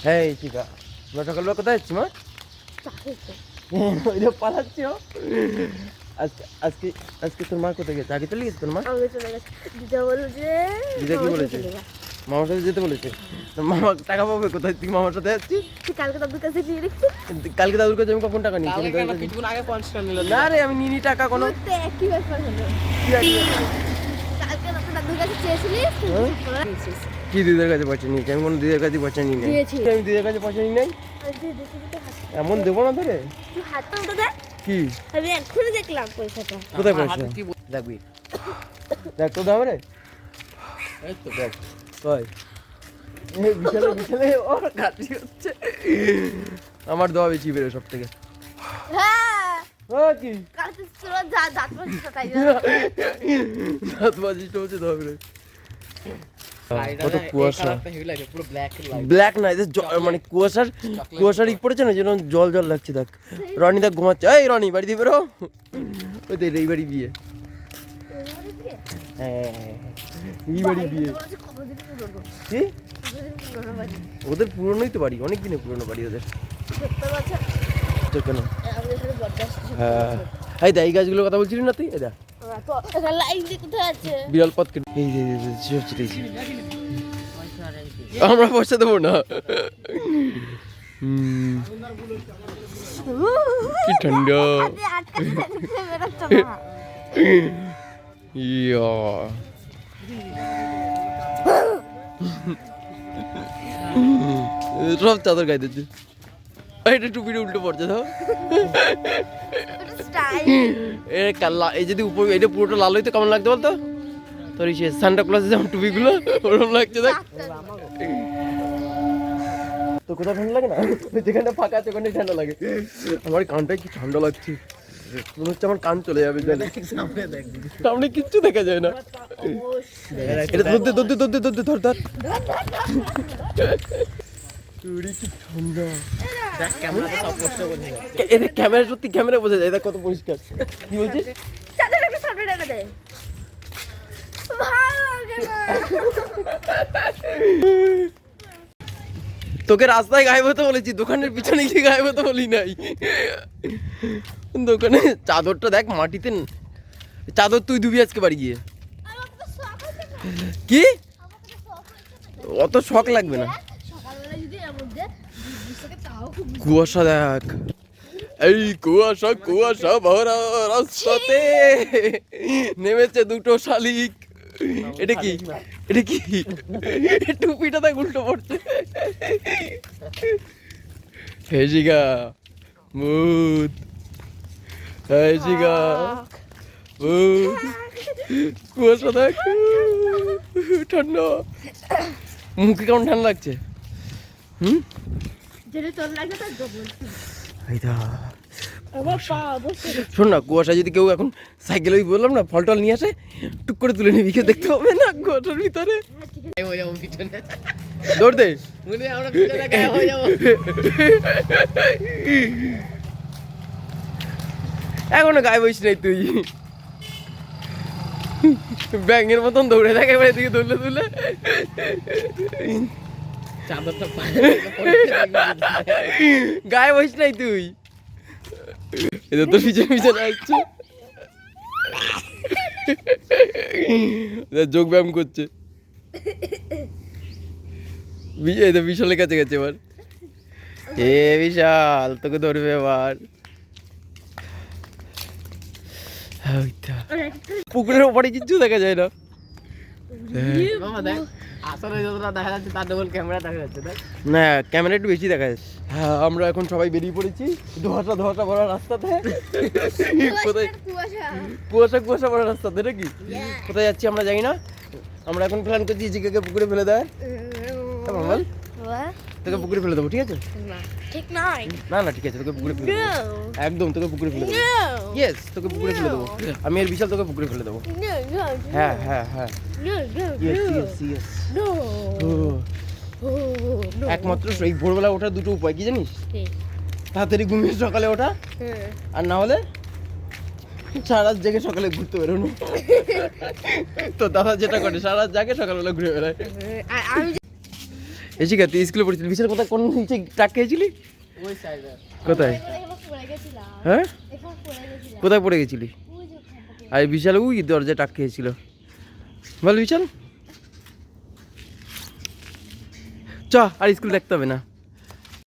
হ্যাঁ চিকা আমরা সকালবেলা কোথায় যাচ্ছি মা? ওই যে পালাচ্ছি আজকে আজকে আজকে তোর মা কোথায় গেছে? আগে চলে গেছে তোর মা? দিদা কি বলেছে? মামার সাথে যেতে বলেছে। মামা টাকা পাবে কোথায়? তুই মামার সাথে যাচ্ছি? কালকে দাদুর কাছে আমি কখন টাকা নিয়েছি? না রে আমি নিনি টাকা কোনো। কি দিদির কাছে পয়সা নিয়েছি? আমি কোনো দিদির কাছে পয়সা নিই নাই। আমি দিদির কাছে পয়সা নিই নাই। এমন দেবো না ধরে কি? আমি এক্ষুনি দেখলাম পয়সাটা। কোথায় পয়সা? দেখবি দেখ তো দাম রে। এই তো দেখ কই বিশালে বিশালে ওর কাটি হচ্ছে। আমার দেওয়া বেশি বেরো সব থেকে। হ্যাঁ ও কি কাছে ছিল দাঁত বাজিস তাই দাঁত বাজিস হচ্ছে দেওয়া বেরো। কত কুয়াশা, ব্ল্যাক না মানে কুয়াশার ই পড়েছে না, যেন জল জল লাগছে। দেখ রনি দেখ ঘুমাচ্ছে। এই রনি বাড়ি দিয়ে বেরো। ওই তো এই বাড়ি বিয়ে। হ্যাঁ এই বাড়ি বিয়ে। কি ওদের পুরনোই তো বাড়ি, অনেক দিনের পুরনো বাড়ি ওদের। কেন? হ্যাঁ এই দেখ এই গাছগুলোর কথা বলছিলি না তুই? এটা বিড়াল পথ কেটে আমরা পয়সা দেবো না। কি ঠান্ডা। সব চাদর গায়ে দিচ্ছে। এটা টুপিটা উল্টো পড়ছে তো। এই যদি উপর এটা পুরোটা লাল হইতো কেমন লাগতো বলতো? তোর এই সান্টা ক্লজের যেমন টুপিগুলো ওরকম লাগছে। দেখ তো কোথাও ঠান্ডা লাগে না? যেখানটা ফাঁকা আছে ওখানে ঠান্ডা লাগে। আমার কানটায় কি ঠান্ডা লাগছে, মনে হচ্ছে আমার কান চলে যাবে। সামনে কিচ্ছু দেখা যায় না। এটা ধরতে ধরতে ধরতে ধরতে ধর ধর। কি ঠান্ডা। ক্যামেরা সত্যি ক্যামেরা বোঝা যায়। দেখ কত পরিষ্কার। কি বলছিস? তোকে রাস্তায় গায়েব হতে বলেছি, দোকানের পিছনে গিয়ে গায়েব হতে বলি নাই। দোকানে চাদরটা দেখ মাটিতে। চাদর তুই ধুবি আজকে বাড়ি গিয়ে। কি অত শখ লাগবে না। কুয়াশা দেখ, এই কুয়াশা কুয়াশা ভরা রাস্তাতে নেমেছে দুটো শালিক। এটা কি? এটা কি? টুপিটা দেখ উল্টো পড়ছে। হেজিগা মুদ, হেজিগা মুদ। কুয়াশা দেখ, ঠান্ডা। মুখে কেমন ঠান্ডা লাগছে? শোন না, কুয়াশা যদি কেউ এখন সাইকেলে বললাম না ফল টল নিয়ে আসে, টুক করে তুলে নিবি, কেউ দেখতে পাবে না কুয়াশার ভিতরে। দৌড় দে। এখনো গায়ে বইস নাই তুই। ব্যাঙের মতন দৌড়ে দেখ এবারে দিকে ধরলে তুলে। গায়ে বইস নাই তুই। এটা তো পিছনে পিছনে আসছে, যোগ ব্যায়াম করছে। বিশালের কাছে গেছে এবার। এ বিশাল তোকে ধরবে এবার। পুকুরের ওপরে কিচ্ছু দেখা যায় না। না ক্যামেরা একটু বেশি দেখা যাচ্ছে। হ্যাঁ আমরা এখন সবাই বেরিয়ে পড়েছি ধোঁয়াশা ধোঁয়াশা ভরা রাস্তাতে। কোথায়? কুয়াশা কুয়াশা ভরা রাস্তাতে নাকি? কোথায় যাচ্ছি আমরা জানি না। আমরা এখন প্ল্যান করছি জিকাকে পুকুরে ফেলে দেয়। বল তোকে পুকুরে ফেলে দেবো, ঠিক আছে? ঠিক নয়। না না ঠিক আছে, তোকে পুকুরে ফেলে দেবো। একদম তোকে পুকুরে ফেলে দেবো। ইয়েস তোকে পুকুরে ফেলে দেবো। আমি আর বিশাল তোকে পুকুরে ফেলে দেবো। হ্যাঁ হ্যাঁ হ্যাঁ একমাত্র এই ভোরবেলা ওঠার দুটো উপায় কি জানিস? তাড়াতাড়ি ঘুমিয়ে সকালে ওঠা, আর না হলে সারা রাত জেগে সকালে ঘুরতে বেরোনো। তো দাদা যেটা করে সারা রাত জাগে সকালবেলা ঘুরে বেড়ায়। এসে তুই স্কুলে পড়েছিলি, বিশাল কোথায় কোন নিচে টাক খেয়েছিলি? কোথায়? হ্যাঁ, কোথায় পড়ে গেছিলি? আর বিশাল ওই দরজায় টাক খেয়েছিল। বল বিশাল, চ আর স্কুল দেখতে হবে না।